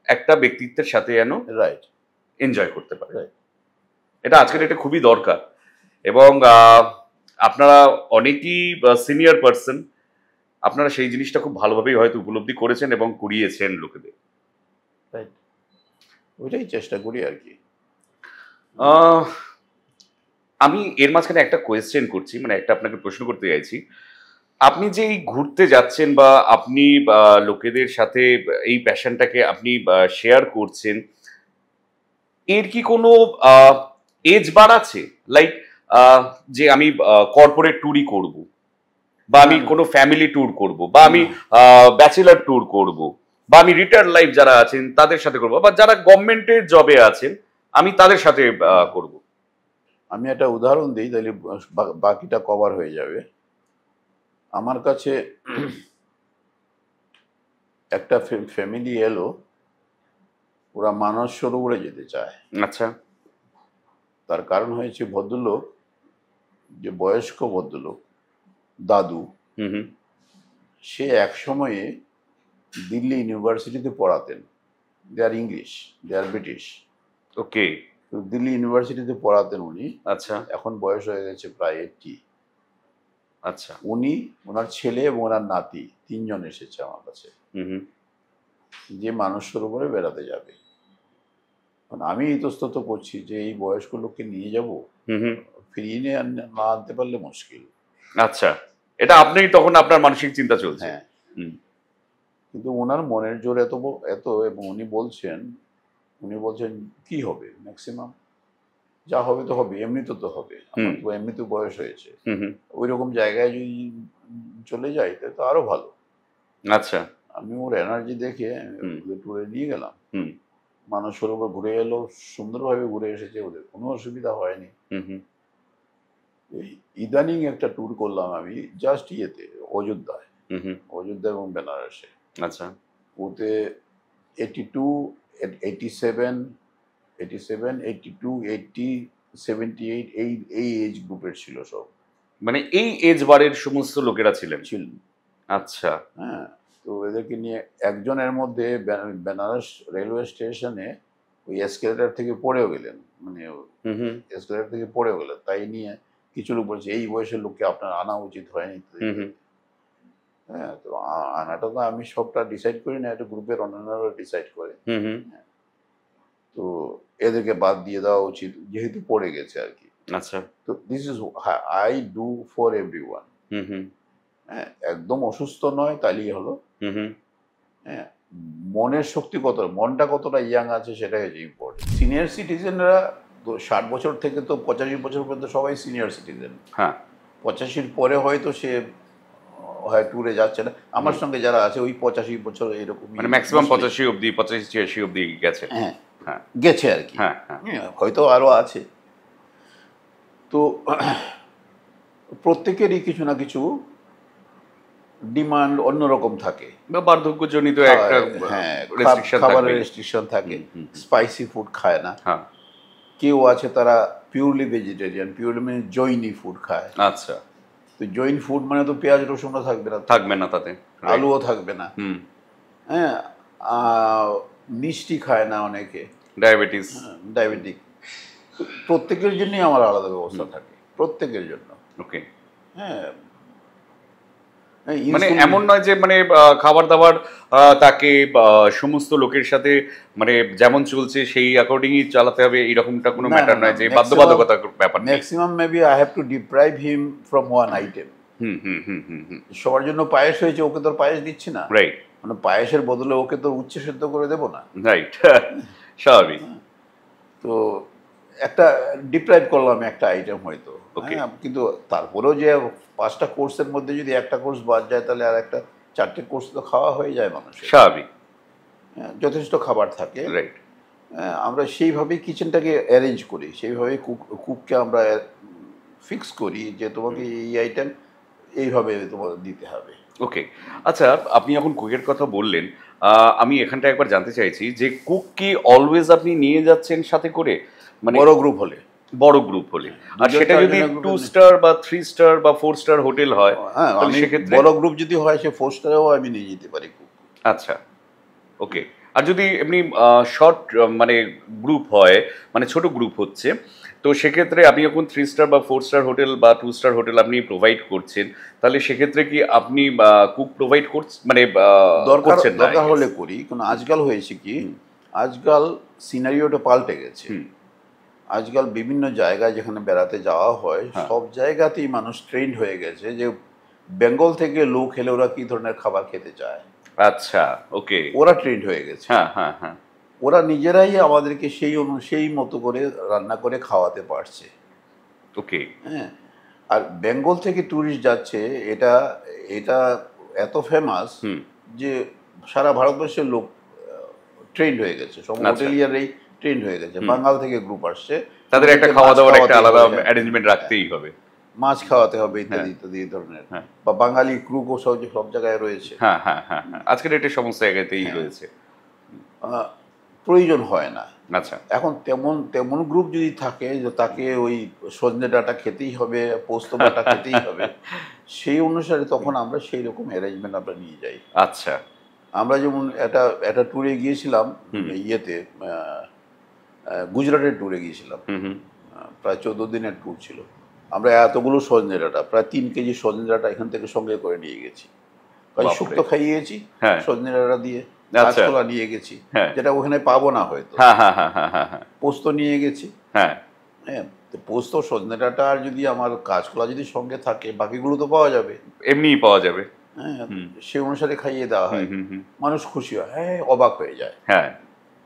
একটা ব্যক্তিত্বের সাথে যেন রাইট, এনজয় করতে পারে। রাইট। এটা আজকের এটা খুবই দরকার। এবং আপনারা অনেকেই সিনিয়র পার্সন, আপনারা সেই জিনিসটা খুব ভালোভাবেই হয়তো উপলব্ধি করেছেন এবং করিয়েছেন লোকেদের। রাইট, ওইটাই চেষ্টা করি আর কি। আহ, আমি এর মাঝখানে একটা কোয়েশ্চেন করছি, মানে একটা আপনাকে প্রশ্ন করতে চাইছি। আপনি যে এই ঘুরতে যাচ্ছেন বা আপনি লোকেদের সাথে এই প্যাশনটাকে আপনি শেয়ার করছেন, এর কি কোনো এজ বার আছে? লাইক যে আমি কর্পোরেট ট্যুরই করব, বা আমি না, না। কোনো ফ্যামিলি ট্যুর করব, বা আমি না। ব্যাচেলার ট্যুর করব, বা আমি রিটায়ার্ড লাইফ যারা আছেন তাদের সাথে করব, বা যারা গভর্নমেন্টের জবে আছেন আমি তাদের সাথে করব? আমি একটা উদাহরণ দিই তাহলে বাকিটা কভার হয়ে যাবে। আমার কাছে একটা ফ্যামিলি এলো, ওরা মানস সরোবরে যেতে চায়। আচ্ছা। তার কারণ হয়েছে ভদ্রলোক, যে বয়স্ক ভদ্রলোক, দাদু, হুম হুম। সে এক সময়ে দিল্লি ইউনিভার্সিটিতে পড়াতেন। দে আর ইংলিশ, দে আর ব্রিটিশ। ওকে। তো দিল্লি ইউনিভার্সিটিতে পড়াতেন উনি। আচ্ছা এখন বয়স হয়ে গেছে প্রায় 80। আচ্ছা। উনি, ওনার ছেলে এবং ওনার নাতি 3 জন এসেছে আমার কাছে, হুম হুম যে মানস সরোবরে বেড়াতে যাবে। আমি ইতস্তত করছি যে এই বয়স্ক লোককে নিয়ে যাব, হুম হুম ফিরিয়ে নিয়ে না আনতে পারলে মুশকিল। আচ্ছা, এটা আপনি তখন আপনার মানসিক চিন্তা চলছে। হ্যাঁ, হুম কিন্তু ওনার মনের জোর এত এবং উনি বলছেন কি হবে, ম্যাক্সিমাম যা হবে তো হবে, এমনিতে তো হবে, আমার তো এমনিতে বয়স হয়েছে, হুম হুম ওই রকম জায়গায় যদি চলে যাই তাহলে তো আরো ভালো। আচ্ছা আমি ওর এনার্জি দেখে ওদের ট্যুরে নিয়ে গেলাম। হুম মানস সরোবর ঘুরে এলো, সুন্দরভাবে ঘুরে এসেছে, ওদের কোনো অসুবিধা হয়নি। হুম হুম এই ইদানিং একটা ট্যুর করলাম আমি, জাস্ট অযোধ্যায়, হুম হুম অযোধ্যা এবং বেনারসে। আচ্ছা ওতে 82, 87, 78 এই এজ গ্রুপের ছিল সব। মানে এই এজ বারের সমস্ত লোকেরা ছিলেন। ছিল, আচ্ছা হ্যাঁ। তো এদেরকে নিয়ে একজনের মধ্যে বেনারস রেলওয়ে স্টেশনে ওই এসকেলেটর থেকে পড়েও গেলেন, মানে হুম হুম এসকেলেটর থেকে পড়েও গেলেন, তাই নিয়ে কিছু লোক বলছে এই বয়সের লোককে আপনার আনা উচিত হয়নি। হুম হুম হ্যাঁ, তো আনাটা তো আমি সবটা ডিসাইড করি না, একটা গ্রুপের অন্যান্যরা ডিসাইড করে। হুম হুম তো এদেরকে বাদ দিয়ে দেওয়া উচিত, যেহেতু পড়ে গেছে আর কি। আচ্ছা তো this is I do for everyone. Hmm hmm হ্যাঁ, একদম অসুস্থ নয় তাহলেই হলো। হুম হুম হ্যাঁ, মনের শক্তি মনটা কতটা ইয়াং আছে সেটাই হচ্ছে ইম্পর্টেন্ট। সিনিয়র সিটিজেনরা তো 60 বছর থেকে তো 85 বছর পর্যন্ত সবাই সিনিয়র সিটিজেন। হ্যাঁ 85-র পরে হয়তো সে হয় ট্যুরে যাচ্ছে না। আমার সঙ্গে যারা আছে ওই 85 বছর এরকম, মানে ম্যাক্সিমাম 85 অবধি 85-86 অবধি গেছে। হ্যাঁ হ্যাঁ গেছে আর কি। হ্যাঁ হ্যাঁ হ্যাঁ, হয়তো আরো আছে। তো প্রত্যেকেরই কিছু না কিছু ডিমান্ড অন্যরকম থাকে। বা বার্ধক্যজনিত একটা হ্যাঁ, রেস্ট্রিকশন খাবারের থাকবে। রেস্ট্রিকশন থাকে, স্পাইসি ফুড খায় না। হ্যাঁ কেউ আছে তারা পিওরলি ভেজিটেরিয়ান, পিওরলি মানে জৈনি ফুড খায়। আচ্ছা, তো জৈন ফুড মানে তো পেঁয়াজ রসুনও থাকবে না, থাকবে না তাতে, আলুও থাকবে না। হুম হ্যাঁ, মিষ্টি খায় না অনেকে, ডায়াবেটিস। ডায়াবেটিক। প্রত্যেকের জন্যই আমার আলাদা ব্যবস্থা থাকে, প্রত্যেকের জন্য। ওকে, হ্যাঁ, মানে insulin- এমন নয় যে মানে খাবার দাবার তাকে সমস্ত লোকের সাথে মানে যেমন চলছে সেই অ্যাকর্ডিংই চালাতে হবে এরকমটা কোনো না, ম্যাটার না, নয়, যে maximum- বাধ্যবাধকতার ব্যাপার নেই। Maximum maybe I have to deprive him from one item. Hmm hmm hmm hmm hmm সবার জন্য পায়েস হয়েছে, ওকে তো আর পায়েস দিচ্ছি না, রাইট মানে পায়েসের বদলে ওকে তো উচ্ছে সেদ্ধ করে দেবো না। রাইট স্বাভাবিক। তো একটা ডিপ্রাইভ করলাম একটা আইটেম হয়তো, Okay. হ্যাঁ, কিন্তু তারপরেও যে 5টা কোর্সের মধ্যে যদি একটা কোর্স বাদ যায় তাহলে আর একটা 4টে কোর্স তো খাওয়া হয়ে যায় মানুষের। স্বাভাবিক, হ্যাঁ, যথেষ্ট খাবার থাকে। রাইট। হ্যাঁ, আমরা সেইভাবেই কিচেনটাকে অ্যারেঞ্জ করি, সেইভাবেই কুককে আমরা ফিক্স করি যে তোমাকে এই আইটেম এইভাবে তোমাকে দিতে হবে। ওকে, আচ্ছা, আপনি যখন কুকের কথা বললেন, আমি এখানটা একবার জানতে চাইছি যে কুক কি অলওয়েজ আপনি নিয়ে যাচ্ছেন সাথে করে, মানে বড় গ্রুপ হলে, বড় গ্রুপ হলে, আর দুজন সেটা যদি চারজনের group 2 হলে- স্টার বা 3 স্টার বা 4 স্টার হোটেল হয়, হ্যাঁ, তাহলে আমি সেক্ষেত্রে বড় গ্রুপ যদি হয় সে 4 স্টারেও আমি নিয়ে যেতে পারি কুক। আচ্ছা, ওকে। আর যদি এমনি শর্ট মানে গ্রুপ হয়, মানে ছোট গ্রুপ হচ্ছে, তো সেক্ষেত্রে আপনি যখন 3 স্টার বা 4 স্টার হোটেল বা 2 স্টার হোটেল আপনি প্রোভাইড করছেন, তাহলে সেক্ষেত্রে কি আপনি কুক প্রোভাইড করছেন, মানে করছেন না? দরকার হলে করি, কারণ আজকাল হয়েছে কি, আজকাল সিনারিওটা পাল্টে গেছে। আজকাল বিভিন্ন জায়গায় যেখানে বেড়াতে যাওয়া হয় সব জায়গাতেই মানুষ ট্রেন্ড হয়ে গেছে যে বেঙ্গল থেকে লোক এলে ওরা কি ধরনের খাবার খেতে চায়। আচ্ছা, ওকে। ওরা ট্রেন্ড হয়ে গেছে, হ্যাঁ হ্যাঁ হ্যাঁ, ওরা নিজেরাই আমাদেরকে সেই মতো করে রান্না করে খাওয়াতে পারছে। ওকে। হ্যাঁ, আর বেঙ্গল থেকে ট্যুরিস্ট যাচ্ছে, এটা এটা এত ফেমাস যে সারা ভারতবর্ষের লোক ট্রেন্ড হয়ে গেছে, সব হোটেলিয়ারই ট্রেন্ড হয়ে গেছে। বাঙ্গাল থেকে গ্রুপ আসছে, তাদের একটা খাওয়া দাওয়ার একটা আলাদা অ্যারেঞ্জমেন্ট রাখতেই হবে, মাছ খাওয়াতে হবে ইত্যাদি ইত্যাদি এই ধরনের। বা বাঙালি ক্রুকও সব জায়গায় রয়েছে। হ্যাঁ হ্যাঁ হ্যাঁ হ্যাঁ, আজকের ডেটে সমস্ত জায়গাতেই রয়েছে। প্রয়োজন হয় না। আচ্ছা, এখন তেমন গ্রুপ যদি থাকে যে তাকে ওই সজনে ডাঁটা খেতেই হবে, পোস্ত বাটা খেতেই হবে, সেই অনুসারে তখন আমরা সেই রকম অ্যারেঞ্জমেন্ট আমরা নিয়ে যাই। আচ্ছা। আমরা যেমন একটা ট্যুরে গিয়েছিলাম, ইয়েতে গুজরাটের ট্যুরে গিয়েছিলাম, প্রায় 14 দিনের ট্যুর ছিল। আমরা এতগুলো সজনে ডাঁটা, প্রায় 3 কেজি সজনে ডাঁটা এখান থেকে সঙ্গে করে নিয়ে গেছি। শুক্তো খাইয়েছি সজনে ডাঁটা দিয়ে, কাঁচকলা নিয়ে গেছি, যেটা ওখানে পাবো না হয়তো, হ্যাঁ হ্যাঁ হ্যাঁ হ্যাঁ হ্যাঁ, পোস্ত নিয়ে গেছি, হ্যাঁ, হ্যাঁ, তো পোস্ত সজনে ডাঁটা আর যদি আমার কাঁচকলা যদি সঙ্গে থাকে বাকিগুলো তো পাওয়া যাবে। এমনিই পাওয়া যাবে। হ্যাঁ, হুম সে অনুসারে খাইয়ে দেওয়া হুম হয়। হুম হুম। মানুষ খুশি হয়, হ্যাঁ, অবাক হয়ে যায়। হ্যাঁ।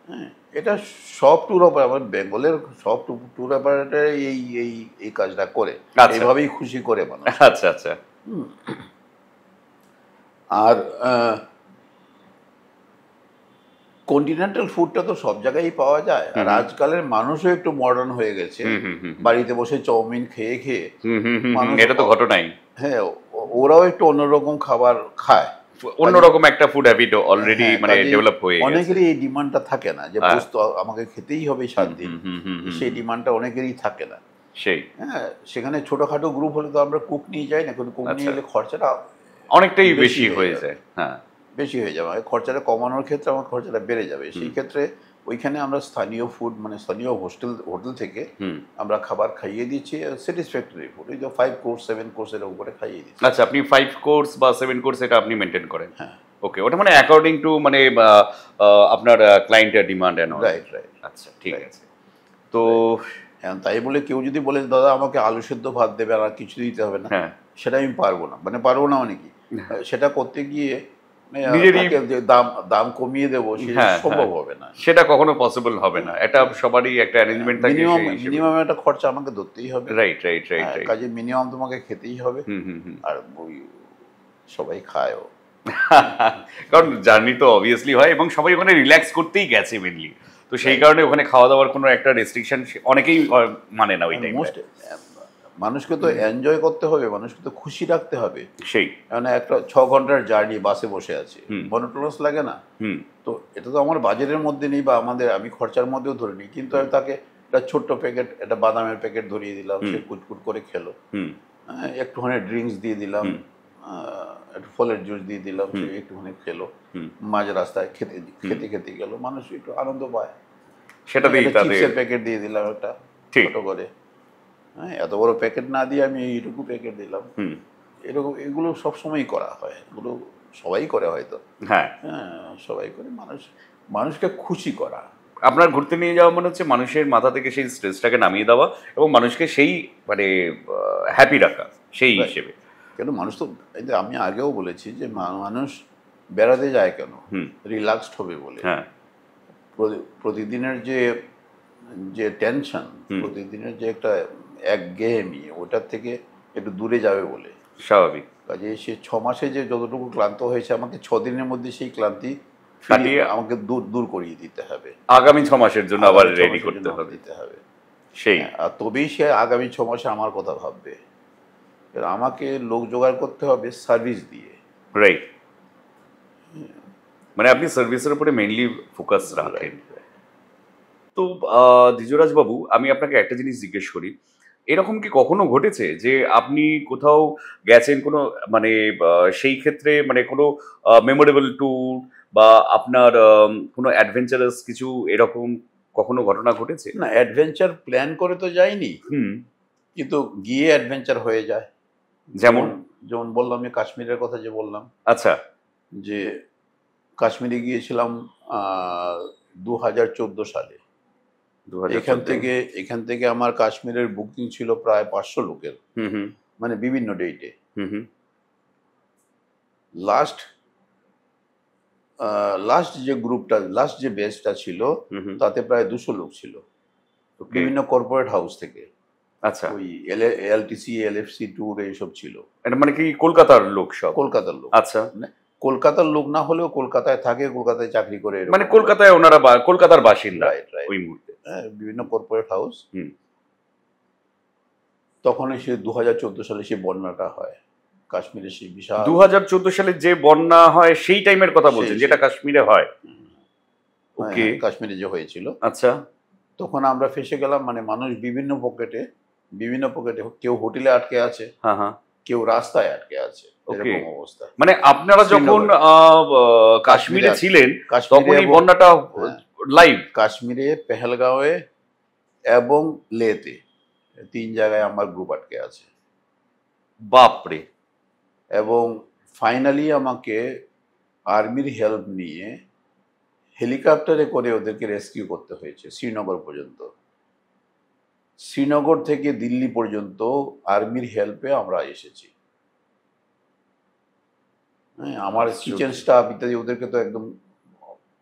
হ্যাঁ, এটা সব ট্যুর অপারেটর, আমার বেঙ্গলের সব ট্যুর অপারেটর এই এই এই কাজটা করে। আচ্ছা এইভাবেই খুশি করে মানুষকে। আচ্ছা আচ্ছা। আর কন্টিনেন্টাল ফুডটা তো সব জায়গায় পাওয়া যায়। আর আজকালের মানুষও একটু মডার্ন হয়ে গেছে। হুম হুম হুম বাড়িতে বসে চাউমিন খেয়ে খেয়ে হুম হুম হুম হুম, মানুষ এটা তো ঘটনাই। হ্যাঁ, ওরাও একটু অন্যরকম খাবার খায়। অন্যরকম একটা ফুড হ্যাবিট অলরেডি হ্যাঁ, মানে কাজেই ডেভেলপ হয়ে গেছে। অনেকেরই এই ডিমান্ডটা থাকে না যে হ্যাঁ। পোস্ত আমাকে খেতেই হবে 7 দিন। হুম হুম হুম হুম সেই হুম। ডিমান্ডটা অনেকেরই থাকে না। সেই হ্যাঁ, সেখানে ছোটখাটো গ্রুপ হলে তো আমরা কুক নিয়ে যাই না, কিন্তু কুক নিয়ে আচ্ছা, এলে খরচাটা অনেকটাই বেশি বেশি হয়ে হয়ে যাবে। যায়। হ্যাঁ। বেশি হয়ে যাবে, খরচাটা কমানোর ক্ষেত্রে আমার খরচাটা বেড়ে যাবে। হুম সেই ক্ষেত্রে ওইখানে আমরা স্থানীয় ফুড, মানে স্থানীয় হোটেল থেকে হুম। আমরা খাবার খাইয়ে দিচ্ছি, স্যাটিসফ্যাক্টরি ফুড, ওই যে 5 কোর্স 7 কোর্সের উপরে খাইয়ে দিচ্ছি। আচ্ছা, আপনি 5 কোর্স বা 7 কোর্স এটা আপনি মেনটেন করেন। হ্যাঁ, ওকে, ওটা মানে অ্যাকর্ডিং টু মানে আপনার ক্লায়েন্টের demand and all. Right right আচ্ছা, ঠিক রাইট আছে। তো হ্যাঁ, তাই বলে কেউ যদি বলে দাদা আমাকে আলু সেদ্ধ ভাত দেবে আর কিছু দিতে হবে না, হ্যাঁ, সেটা আমি পারবো না। মানে পারবো না মানে কি, সেটা করতে গিয়ে নিজেরই তাকে যে দাম দাম কমিয়ে দেবো সে হ্যাঁ সম্ভব হ্যাঁ, হবে না। সেটা কখনো পসিবল হবে না। এটা সবারই একটা অ্যারেঞ্জমেন্ট থাকে মিনিমাম সেই হিসেবে। মিনিমাম একটা খরচা আমাকে ধরতেই হবে। রাইট রাইট রাইট হ্যাঁ, রাইট। কাজে মিনিমাম তোমাকে খেতেই হবে। হুম হুম হুম। আর ওই সবাই খায়ও। কারণ জার্নি তো অবভিয়াসলি হয় এবং সবাই ওখানে রিল্যাক্স করতেই গেছে মেনলি। তো সেই Right. কারণে ওখানে খাওয়া দাওয়ার কোনো একটা রেস্ট্রিকশন অনেকেই মানে না ওই টাইমে। মোস্ট মানুষকে তো এনজয় করতে হবে, মানুষকে তো খুশি রাখতে হবে। সেই। মানে একটা 6 ঘন্টার জার্নি বাসে বসে আছে, হুম। মনোটোনাস লাগে না? হুম তো এটা তো আমার বাজেটের মধ্যে নেই, বা আমি খরচার মধ্যেও ধরে নিই, কিন্তু আমি তাকে একটা ছোট্ট প্যাকেট, একটা বাদামের প্যাকেট ধরিয়ে দিলাম, সে কুটকুট করে খেলো। হুম একটুখানি ড্রিঙ্কস দিয়ে দিলাম, একটু ফলের জুস দিয়ে দিলাম, সে একটুখানি খেলো। হুম। মাঝ রাস্তায় খেতে খেতে খেতে গেল, মানুষ একটু আনন্দ পায়। সেটাতেই একটা তাদের চিপসের প্যাকেট দিয়ে দিলাম একটা ঠিক। ছোট করে। হ্যাঁ, এত বড় প্যাকেট না দিয়ে আমি এইটুকু প্যাকেট দিলাম। হুম। এরকম এগুলো সবসময়ই করা হয়, এগুলো সবাই করে হয়তো। হ্যাঁ, হ্যাঁ, সবাই করে, মানুষকে খুশি করা। আপনার ঘুরতে নিয়ে যাওয়া মানে হচ্ছে মানুষের মাথা থেকে সেই স্ট্রেসটাকে নামিয়ে দেওয়া এবং মানুষকে সেই মানে হ্যাপি রাখা সেই Right. হিসেবে। কেন মানুষ তো, এই যে আমি আগেও বলেছি যে মানুষ বেড়াতে যায় কেন? হুম। রিল্যাক্সড হবে বলে। হ্যাঁ। প্রতিদিনের যে যে টেনশন, প্রতিদিনের যে একটা একঘেয়েমি, ওটার থেকে একটু দূরে যাবে বলে। স্বাভাবিক। কাজে সে 6 মাসে যে যতটুকু ক্লান্ত হয়েছে, আমাকে 6 দিনের মধ্যে সেই ক্লান্তি কাটিয়ে আমাকে দূর দূর করিয়ে দিতে হবে। আগামী 6 মাসের জন্য আবার আগামী 6 রেডি মাসের করতে জন্য হবে। দিতে হবে। সেই। হ্যাঁ, আর তবেই সে আগামী 6 মাসে আমার কথা ভাববে। এবার আমাকে লোক জোগাড় করতে হবে সার্ভিস দিয়ে। রাইট। মানে আপনি সার্ভিসের উপরে মেইনলি ফোকাস রাখেন। তো দ্বিজরাজ বাবু, আমি আপনাকে একটা জিনিস জিজ্ঞেস করি, এরকম কি কখনো ঘটেছে যে আপনি কোথাও গেছেন কোনো মানে সেই ক্ষেত্রে মানে কোনো মেমোরেবল ট্যুর বা আপনার কোনো অ্যাডভেঞ্চারাস কিছু এরকম কখনো ঘটনা ঘটেছে? না, অ্যাডভেঞ্চার প্ল্যান করে তো যাইনি, হুম। কিন্তু গিয়ে অ্যাডভেঞ্চার হয়ে যায়। যেমন? যেমন বললাম, আমি কাশ্মীরের কথা যে বললাম, আচ্ছা। যে কাশ্মীরে গিয়েছিলাম 2014 সালে। 2014। এখান থেকে আমার কাশ্মীরের বুকিং ছিল প্রায় 500 লোকের, হুম হুম মানে বিভিন্ন ডেটে। হুম হুম লাস্ট লাস্ট যে বেচটা ছিল, হুম। তাতে প্রায় 200 লোক ছিল, ওকে। বিভিন্ন কর্পোরেট হাউস থেকে। আচ্ছা, ওই এলটিসি, এলএফসি ট্যুর এইসব ছিল। এটা মানে কি কলকাতার লোক সব? কলকাতার লোক। আচ্ছা, মানে কলকাতার লোক না হলেও কলকাতায় থাকে, কলকাতায় চাকরি করে, মানে কলকাতায় ওনারা কলকাতার বাসিন্দা রাইট রাইট। ওই মুহূর্তে। হ্যাঁ, বিভিন্ন কর্পোরেট হাউস। হুম। তখন সে 2014 সালে সেই বন্যাটা হয় কাশ্মীরে, সেই বিশাল 2014 সালে যে বন্যা হয় সেই টাইমের কথা বলছেন, সেই- যেটা কাশ্মীরে হয়? ওকে। হ্যাঁ, কাশ্মীরে যে হয়েছিল, আচ্ছা। তখন আমরা ফেসে গেলাম। মানে মানুষ বিভিন্ন পকেটে, কেউ হোটেলে আটকে আছে, হ্যাঁ হ্যাঁ। কেউ রাস্তায় আটকে আছে, ওকে। এরকম অবস্থা। মানে আপনারা যখন কাশ্মীরে ছিলেন তখন এই বন্যাটা লাইভ? কাশ্মীরে, পেহেলগাঁওয়ে এবং লেতে, 3 জায়গায় আমার গ্রুপ আটকে আছে। বাপরে। এবং ফাইনালি আমাকে আর্মির হেল্প নিয়ে হেলিকপ্টারে করে ওদেরকে রেস্কিউ করতে হয়েছে শ্রীনগর পর্যন্ত। শ্রীনগর থেকে দিল্লি পর্যন্ত আর্মির হেল্পে আমরা এসেছি। হ্যাঁ, আমার কিচেন স্টাফ ইত্যাদি ওদেরকে তো একদম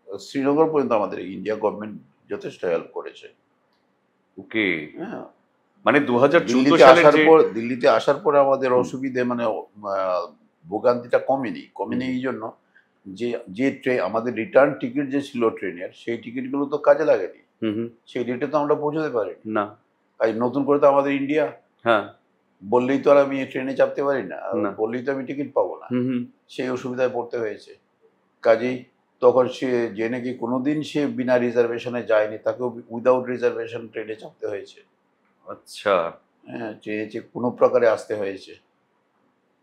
শ্রীনগর পর্যন্ত আমাদের ইন্ডিয়া গভর্নমেন্ট যথেষ্ট হেল্প করেছে। ওকে, হ্যাঁ, মানে 2014 দিল্লিতে সালের আসার যে পর দিল্লিতে আসার পরে আমাদের অসুবিধে মানে ভোগান্তিটা কমেনি এই জন্য যে যে আমাদের রিটার্ন টিকিট যে ছিল ট্রেনের, সেই টিকিটগুলো তো কাজে লাগেনি, হুম হুম, সেই ডেটে তো আমরা পৌঁছতে পারিনি। না, তাই নতুন করে তো আমাদের ইন্ডিয়া, হ্যাঁ, বললেই তো আর আমি ট্রেনে চাপতে পারি না, আর না। বললেই তো আমি টিকিট পাবো না, হুম হুম, সেই অসুবিধায় পড়তে হয়েছে। কাজেই তখন সে যে নাকি কোনোদিন সে বিনা রিজার্ভেশনে যায়নি, তাকেও উইদাউট রিজার্ভেশন ট্রেনে চাপতে হয়েছে। আচ্ছা, হ্যাঁ, যে কোনো প্রকারে আসতে হয়েছে।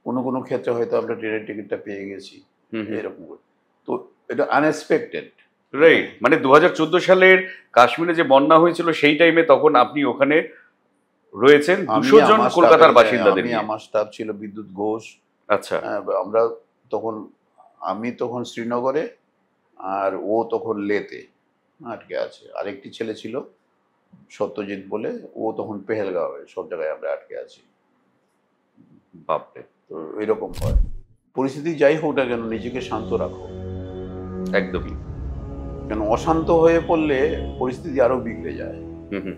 কোনো কোনো ক্ষেত্রে হয়তো আমরা ট্রেনের টিকিটটা পেয়ে গেছি, হুম হুম, এরকম করে। তো এটা আনএক্সপেক্টেড। রাইট, মানে 2014 সালের কাশ্মীরে যে বন্যা হয়েছিল সেই টাইমে তখন আপনি ওখানে রয়েছেন 200 জন কলকাতার বাসিন্দাদের নিয়ে। আমার স্টাফ ছিল বিদ্যুৎ ঘোষ। আচ্ছা, আমরা তখন, আমি তখন শ্রীনগরে, আর ও তখন লেতে আটকে আছে। আরেকটি ছেলে ছিল সত্যজিৎ বলে, ও তখন পেহেলগাঁওয়ে। সব জায়গায় আমরা আটকে আছি। বাপরে, তো এরকম হয়। পরিস্থিতি যাই হোক না কেন, নিজেকে শান্ত রাখো, একদমই। কেন অশান্ত হয়ে পড়লে পরিস্থিতি আরো বিগড়ে যায়। হুম হুম,